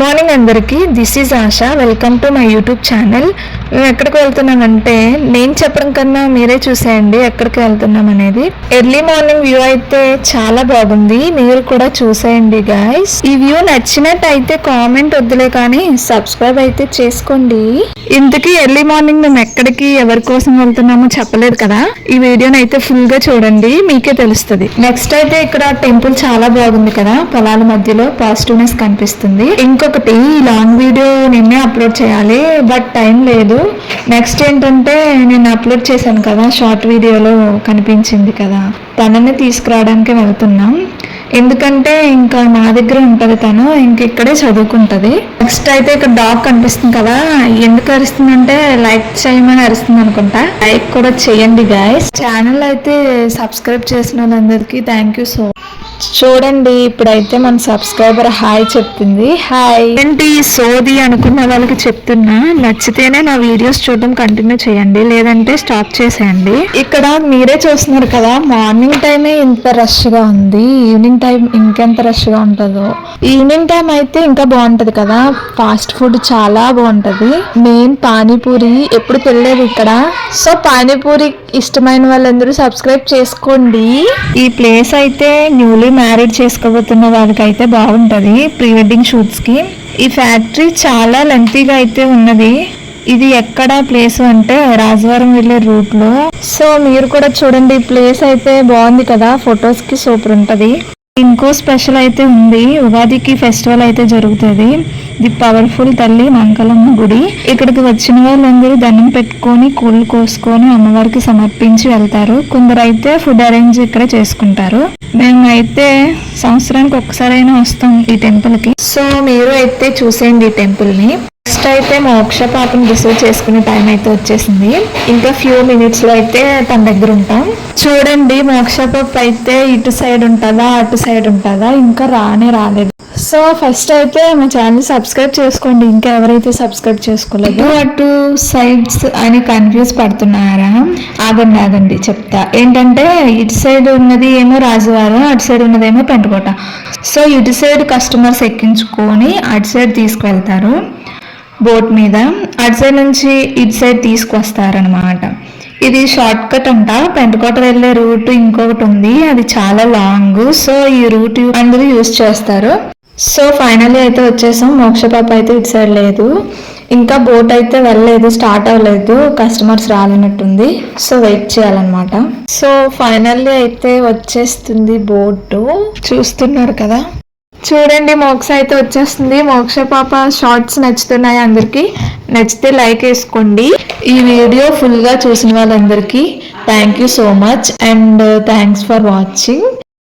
Morning అందరికీ. This is Asha. Welcome to my YouTube channel. మేము ఎక్కడికి వెళ్తున్నామంటే నేను చెప్పడం కన్నా మీరే చూసేయండి ఎక్కడికి వెళ్తున్నాం అనేది. ఎర్లీ మార్నింగ్ వ్యూ అయితే చాలా బాగుంది, మీరు కూడా చూసేయండి గాయస్. ఈ వ్యూ నచ్చినట్టు అయితే కామెంట్ వద్దులే కానీ సబ్స్క్రైబ్ అయితే చేసుకోండి. ఇంతకీ ఎర్లీ మార్నింగ్ మేము ఎక్కడికి ఎవరి కోసం వెళ్తున్నామో చెప్పలేదు కదా, ఈ వీడియోని అయితే ఫుల్ గా చూడండి, మీకే తెలుస్తుంది. నెక్స్ట్ అయితే ఇక్కడ టెంపుల్ చాలా బాగుంది కదా, పొలాల మధ్యలో పాజిటివ్నెస్ కనిపిస్తుంది. ఇంకొకటి లాంగ్ వీడియో నిన్నే అప్లోడ్ చేయాలి, బట్ టైం లేదు. నెక్స్ట్ ఏంటంటే నేను అప్లోడ్ చేశాను కదా షార్ట్ వీడియోలో కనిపించింది కదా, తనని తీసుకురావడానికి వెళ్తున్నాం. ఎందుకంటే ఇంకా మా దగ్గర ఉంటుంది తను, ఇంక ఇక్కడే చదువుకుంటుంది. నెక్స్ట్ అయితే ఇక్కడ డాగ్ కనిపిస్తుంది కదా, ఎందుకు అరుస్తుందంటే లైక్ చేయమని అరుస్తుంది అనుకుంటా. లైక్ కూడా చేయండి గాయస్. ఛానల్ అయితే సబ్స్క్రైబ్ చేసిన వాళ్ళందరికీ థ్యాంక్ యూ సో మచ్. చూడండి ఇప్పుడైతే మన సబ్స్క్రైబర్ హాయ్ చెప్తుంది. హాయ్ ఏంటి సోది అనుకున్న వాళ్ళకి చెప్తున్నా, నచ్చితేనే నా వీడియోస్ చూడడం కంటిన్యూ చేయండి, లేదంటే స్టాప్ చేసేయండి. ఇక్కడ మీరే చూస్తున్నారు కదా, మార్నింగ్ టైమే ఇంత రష్ గా ఉంది, ఈవినింగ్ టైం ఇంకెంత రష్ గా ఉంటుందో. ఈవినింగ్ టైం అయితే ఇంకా బాగుంటది కదా, ఫాస్ట్ ఫుడ్ చాలా బాగుంటది. మెయిన్ పానీపూరి ఎప్పుడు తెలియదు ఇక్కడ. సో పానీపూరి ఇష్టమైన వాళ్ళందరూ సబ్స్క్రైబ్ చేసుకోండి. ఈ ప్లేస్ అయితే న్యూలీ మ్యారేజ్ చేసుకోబోతున్న వాళ్ళకి అయితే బాగుంటది ప్రీ వెడ్డింగ్ షూట్స్ కి. ఈ ఫ్యాక్టరీ చాలా లెంతీగా అయితే ఉన్నది. ఇది ఎక్కడ ప్లేస్ అంటే రాజవరం వెళ్ళే రూట్ లో. సో మీరు కూడా చూడండి, ప్లేస్ అయితే బాగుంది కదా, ఫొటోస్ కి సూపర్ ఉంటది. ఇంకో స్పెషల్ అయితే ఉంది, ఉగాదికి ఫెస్టివల్ అయితే జరుగుతుంది. ది పవర్ఫుల్ తల్లి మంగళమ్మ గుడి. ఇక్కడికి వచ్చిన వాళ్ళందరూ దండం పెట్టుకొని కోళ్ళు కోసుకొని అమ్మవారికి సమర్పించి వెళ్తారు. కొందరు అయితే ఫుడ్ అరేంజ్ ఇక్కడ చేసుకుంటారు. మేము అయితే సంవత్సరానికి ఒక్కసారైనా వస్తాం ఈ టెంపుల్ కి. సో మీరు అయితే చూసేయండి ఈ టెంపుల్ ని. నెక్స్ట్ అయితే మోక్ష పాపని రిసీవ్ చేసుకునే టైం అయితే వచ్చేసింది. ఇంకా ఫ్యూ మినిట్స్ లో అయితే తన దగ్గర ఉంటాం. చూడండి మోక్ష పాప అయితే ఇటు సైడ్ ఉంటుందా అటు సైడ్ ఉంటుందా, ఇంకా రాలేదు. సో ఫస్ట్ అయితే మా ఛానల్ సబ్స్క్రైబ్ చేసుకోండి, ఇంకా ఎవరైతే సబ్స్క్రైబ్ చేసుకోలేదు. అటు సైడ్స్ అని కన్ఫ్యూజ్ పడుతున్నారా? ఆగండి చెప్తా. ఏంటంటే ఇటు సైడ్ ఉన్నది ఏమో రాజువారం, అటు సైడ్ ఉన్నదేమో పెంటకోట. సో ఇటు సైడ్ కస్టమర్స్ ఎక్కించుకొని అటు సైడ్ తీసుకువెళ్తారు బోట్ మీద, అటు సైడ్ నుంచి ఇటు సైడ్ తీసుకొస్తారనమాట. ఇది షార్ట్ కట్ అంట. పెంటకోట వెళ్ళే రూట్ ఇంకొకటి ఉంది, అది చాలా లాంగ్. సో ఈ రూట్ అందరూ యూజ్ చేస్తారు. సో ఫైనల్లీ అయితే వచ్చేసాం. మోక్ష పాప అయితే ఇటు సైడ్ లేదు, ఇంకా బోట్ అయితే వెళ్ళలేదు, స్టార్ట్ అవ్వలేదు, కస్టమర్స్ రాలేనట్టుంది. సో వెయిట్ చేయాలన్నమాట. సో ఫైనల్లీ అయితే వచ్చేస్తుంది బోటు, చూస్తున్నారు కదా. చూడండి మోక్ష అయితే వచ్చేస్తుంది. మోక్ష పాప షార్ట్స్ నచ్చుతున్నాయి అందరికి, నచ్చితే లైక్ వేసుకోండి. ఈ వీడియో ఫుల్ గా చూసిన వాళ్ళందరికీ thank you so much and thanks for watching.